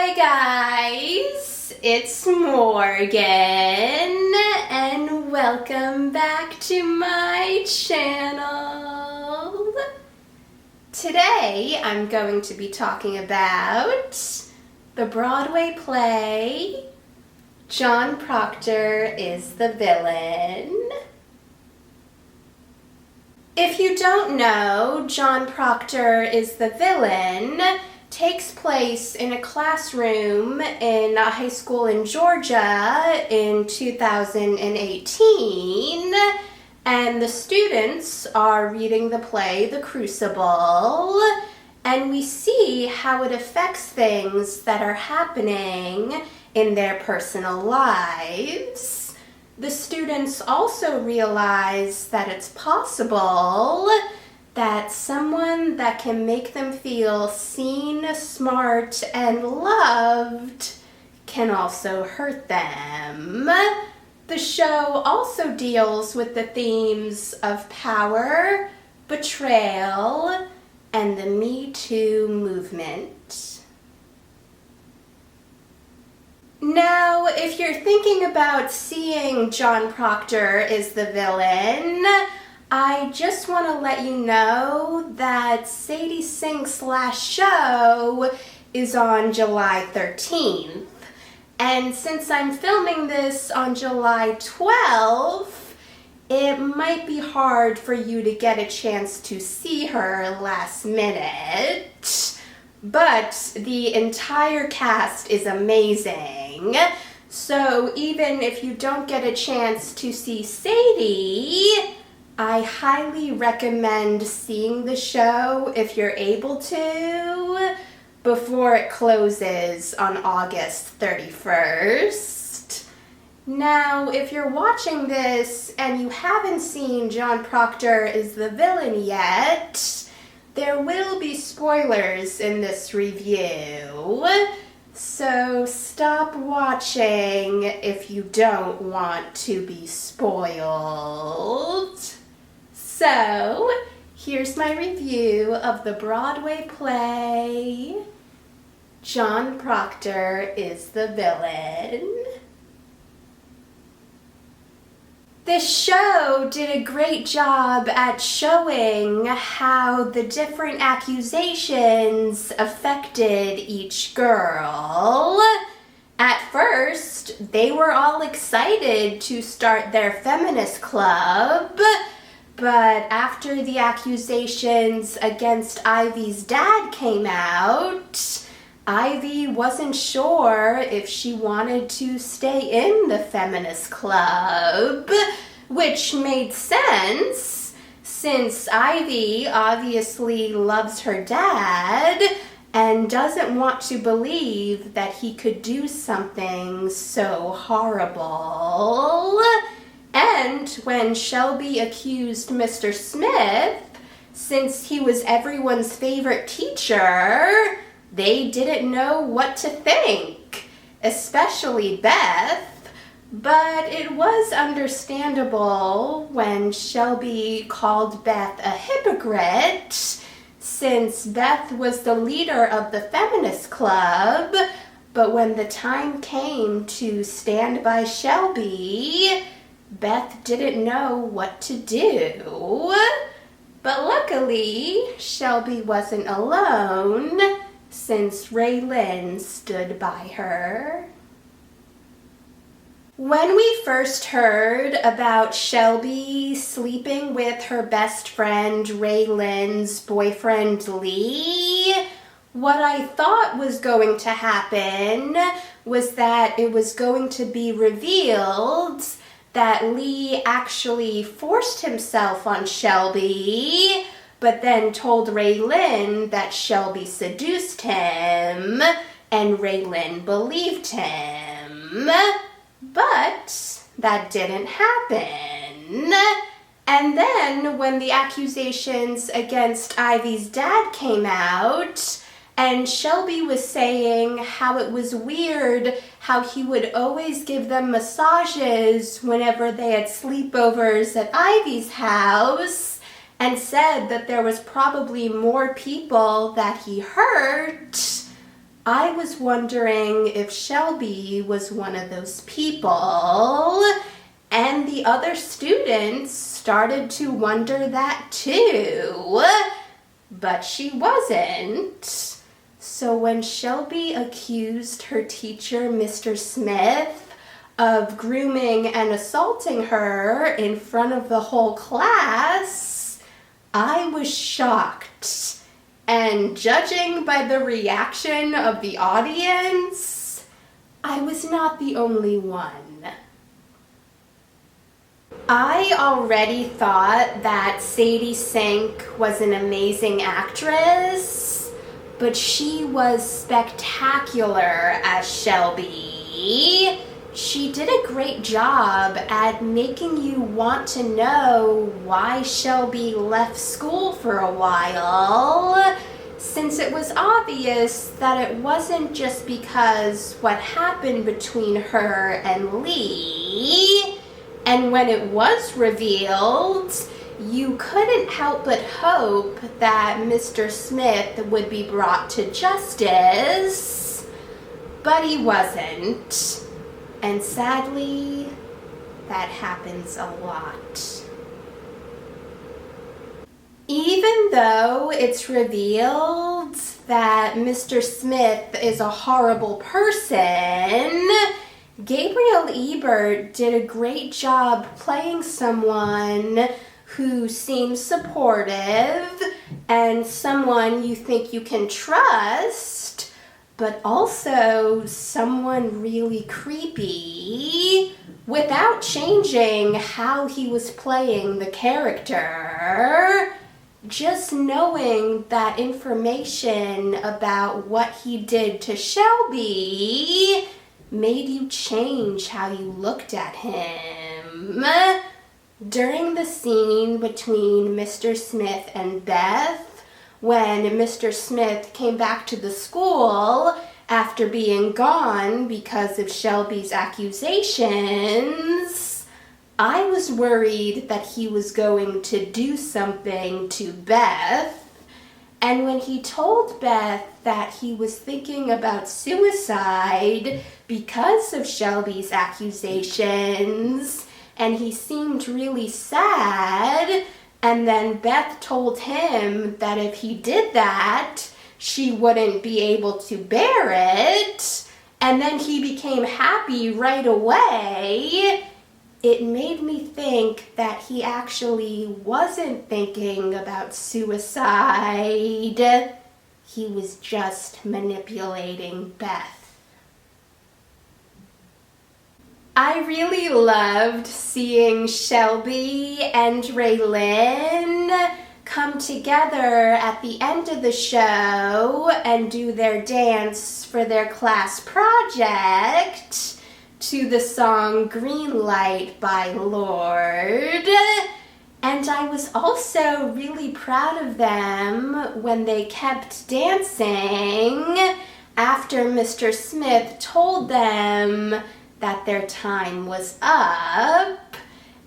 Hi guys, it's Morgan and welcome back to my channel. Today I'm going to be talking about the Broadway play John Proctor is the Villain. If you don't know, John Proctor is the Villain takes place in a classroom in a high school in Georgia in 2018, and the students are reading the play The Crucible, and we see how it affects things that are happening in their personal lives. The students also realize that it's possible that someone that can make them feel seen, smart, and loved can also hurt them. The show also deals with the themes of power, betrayal, and the Me Too movement. Now, if you're thinking about seeing John Proctor is the Villain, I just want to let you know that Sadie Sink's last show is on July 13th. And since I'm filming this on July 12th, it might be hard for you to get a chance to see her last minute. But the entire cast is amazing. So even if you don't get a chance to see Sadie, I highly recommend seeing the show if you're able to before it closes on August 31st. Now, if you're watching this and you haven't seen John Proctor is the Villain yet, there will be spoilers in this review, so stop watching if you don't want to be spoiled. So, here's my review of the Broadway play, John Proctor is the Villain. This show did a great job at showing how the different accusations affected each girl. At first, they were all excited to start their feminist club, but after the accusations against Ivy's dad came out, Ivy wasn't sure if she wanted to stay in the feminist club, which made sense since Ivy obviously loves her dad and doesn't want to believe that he could do something so horrible. And when Shelby accused Mr. Smith, since he was everyone's favorite teacher, they didn't know what to think, especially Beth. But it was understandable when Shelby called Beth a hypocrite, since Beth was the leader of the feminist club, but when the time came to stand by Shelby, Beth didn't know what to do. But luckily, Shelby wasn't alone, since Raylan stood by her. When we first heard about Shelby sleeping with her best friend Raylan's boyfriend Lee, what I thought was going to happen was that it was going to be revealed that Lee actually forced himself on Shelby, but then told Raylan that Shelby seduced him, and Raylan believed him. But that didn't happen. And then when the accusations against Ivy's dad came out, and Shelby was saying how it was weird how he would always give them massages whenever they had sleepovers at Ivy's house, and said that there was probably more people that he hurt, I was wondering if Shelby was one of those people, and the other students started to wonder that too, but she wasn't. So when Shelby accused her teacher, Mr. Smith, of grooming and assaulting her in front of the whole class, I was shocked. And judging by the reaction of the audience, I was not the only one. I already thought that Sadie Sink was an amazing actress, but she was spectacular as Shelby. She did a great job at making you want to know why Shelby left school for a while, since it was obvious that it wasn't just because what happened between her and Lee. And when it was revealed, you couldn't help but hope that Mr. Smith would be brought to justice, but he wasn't. And sadly, that happens a lot. Even though it's revealed that Mr. Smith is a horrible person, Gabriel Ebert did a great job playing someone who seems supportive and someone you think you can trust, but also someone really creepy, without changing how he was playing the character. Just knowing that information about what he did to Shelby made you change how you looked at him. During the scene between Mr. Smith and Beth, when Mr. Smith came back to the school after being gone because of Shelby's accusations, I was worried that he was going to do something to Beth. And when he told Beth that he was thinking about suicide because of Shelby's accusations, and he seemed really sad, and then Beth told him that if he did that, she wouldn't be able to bear it, and then he became happy right away, it made me think that he actually wasn't thinking about suicide. He was just manipulating Beth. I really loved seeing Shelby and Raylyn come together at the end of the show and do their dance for their class project to the song Green Light by Lorde. And I was also really proud of them when they kept dancing after Mr. Smith told them that their time was up.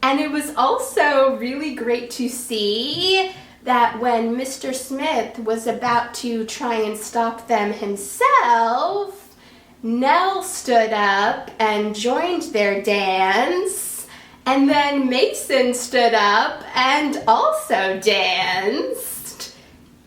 And it was also really great to see that when Mr. Smith was about to try and stop them himself, Nell stood up and joined their dance, and then Mason stood up and also danced.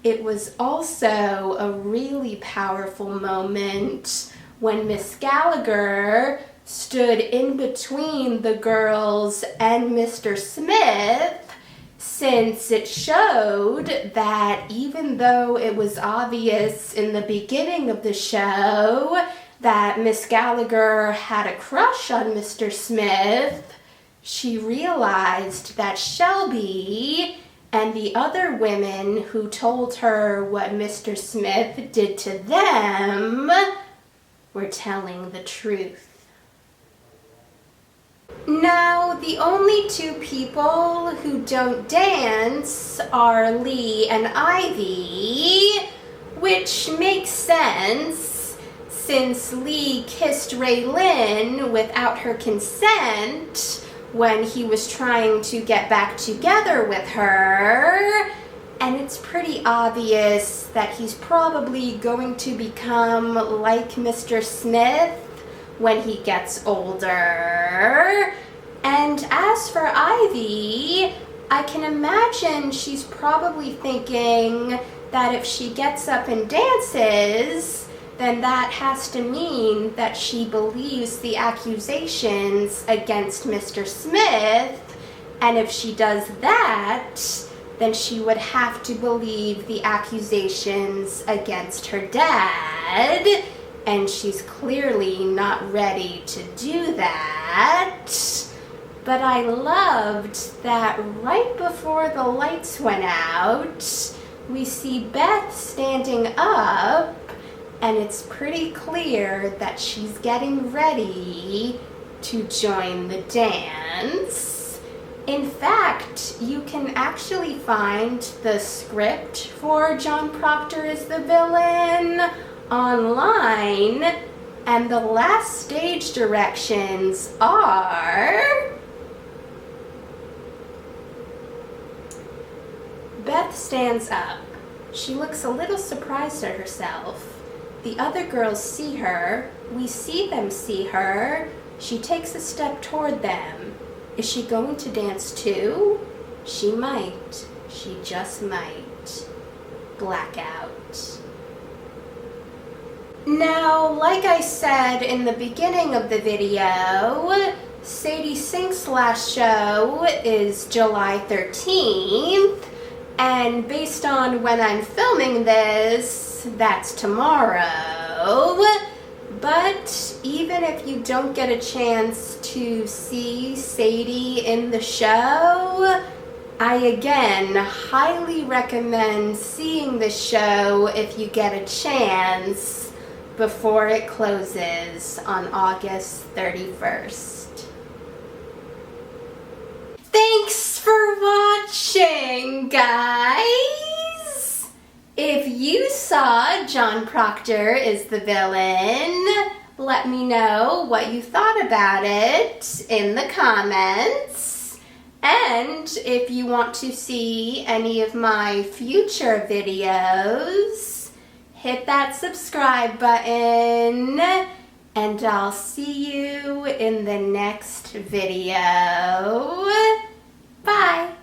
It was also a really powerful moment when Miss Gallagher stood in between the girls and Mr. Smith, since it showed that even though it was obvious in the beginning of the show that Miss Gallagher had a crush on Mr. Smith, she realized that Shelby and the other women who told her what Mr. Smith did to them were telling the truth. Now, the only two people who don't dance are Lee and Ivy, which makes sense since Lee kissed Raylyn without her consent when he was trying to get back together with her, And it's pretty obvious that he's probably going to become like Mr. Smith when he gets older. And as for Ivy, I can imagine she's probably thinking that if she gets up and dances, then that has to mean that she believes the accusations against Mr. Smith, and if she does that, then she would have to believe the accusations against her dad, and she's clearly not ready to do that. But I loved that right before the lights went out, we see Beth standing up, and it's pretty clear that she's getting ready to join the dance. In fact, you can actually find the script for John Proctor as the villain online, and the last stage directions are... Beth stands up. She looks a little surprised at herself. The other girls see her. We see them see her. She takes a step toward them. Is she going to dance too? She might. She just might. Blackout. Now, like I said in the beginning of the video, Sadie Sink's last show is July 13th. And based on when I'm filming this, that's tomorrow. But even if you don't get a chance to see Sadie in the show, I again highly recommend seeing the show if you get a chance before it closes on August 31st. Thanks for watching, guys! If you saw John Proctor is the villain, let me know what you thought about it in the comments. And if you want to see any of my future videos, hit that subscribe button, and I'll see you in the next video. Bye!